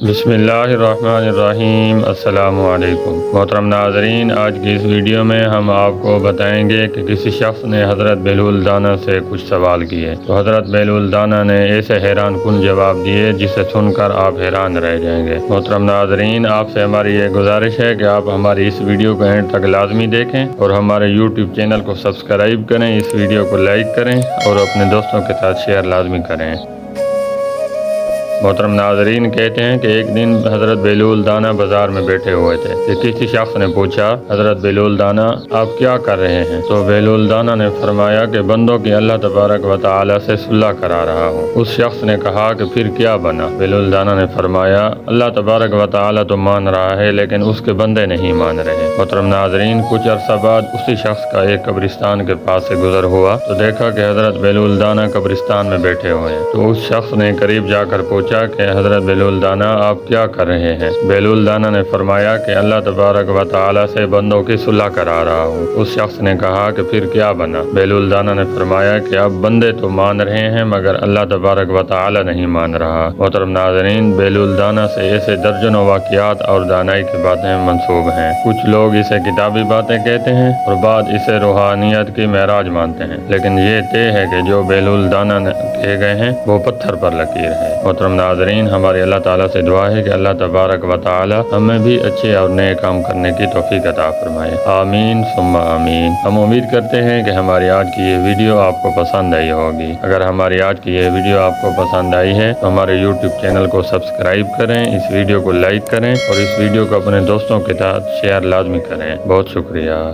بسم اللہ الرحمن الرحیم۔ السلام علیکم محترم ناظرین، آج کی اس ویڈیو میں ہم آپ کو بتائیں گے کہ کسی شخص نے حضرت بہلول دانا سے کچھ سوال کیے تو حضرت بہلول دانا نے ایسے حیران کن جواب دیے جسے سن کر آپ حیران رہ جائیں گے۔ محترم ناظرین، آپ سے ہماری یہ گزارش ہے کہ آپ ہماری اس ویڈیو کو اینڈ تک لازمی دیکھیں اور ہمارے یوٹیوب چینل کو سبسکرائب کریں، اس ویڈیو کو لائک کریں اور اپنے دوستوں کے ساتھ شیئر لازمی کریں۔ محترم ناظرین، کہتے ہیں کہ ایک دن حضرت بہلول دانا بازار میں بیٹھے ہوئے تھے کہ کسی شخص نے پوچھا، حضرت بہلول دانا آپ کیا کر رہے ہیں؟ تو بہلول دانا نے فرمایا کہ بندوں کی اللہ تبارک و تعالی سے صلح کرا رہا ہوں۔ اس شخص نے کہا کہ پھر کیا بنا؟ بہلول دانا نے فرمایا، اللہ تبارک و تعالی تو مان رہا ہے لیکن اس کے بندے نہیں مان رہے۔ محترم ناظرین، کچھ عرصہ بعد اسی شخص کا ایک قبرستان کے پاس سے گزر ہوا تو دیکھا کہ حضرت بہلول دانا قبرستان میں بیٹھے ہوئے ہیں۔ تو اس شخص نے قریب جا کر پوچھا کہ حضرت بہلول دانا آپ کیا کر رہے ہیں؟ بہلول دانا نے فرمایا کہ اللہ تبارک و تعالی سے بندوں کی صلح کرا رہا ہوں۔ اس شخص نے کہا کہ پھر کیا بنا؟ بہلول دانا نے فرمایا کہ اب بندے تو مان رہے ہیں مگر اللہ تبارک و تعالی نہیں مان رہا۔ محترم ناظرین، بہلول دانا سے ایسے درجنوں واقعات اور دانائی کی باتیں منسوب ہیں۔ کچھ لوگ اسے کتابی باتیں کہتے ہیں اور بعض اسے روحانیت کی معراج مانتے ہیں، لیکن یہ طے ہے کہ جو بہلول دانا نے کہے گئے ہیں وہ پتھر پر لکیر ہے۔ محترم ناظرین، ہماری اللہ تعالیٰ سے دعا ہے کہ اللہ تبارک و تعالی ہمیں بھی اچھے اور نئے کام کرنے کی توفیق عطا فرمائے۔ آمین ثم آمین۔ ہم امید کرتے ہیں کہ ہماری آج کی یہ ویڈیو آپ کو پسند آئی ہوگی۔ اگر ہماری آج کی یہ ویڈیو آپ کو پسند آئی ہے تو ہمارے یوٹیوب چینل کو سبسکرائب کریں، اس ویڈیو کو لائک کریں اور اس ویڈیو کو اپنے دوستوں کے ساتھ شیئر لازمی کریں۔ بہت شکریہ۔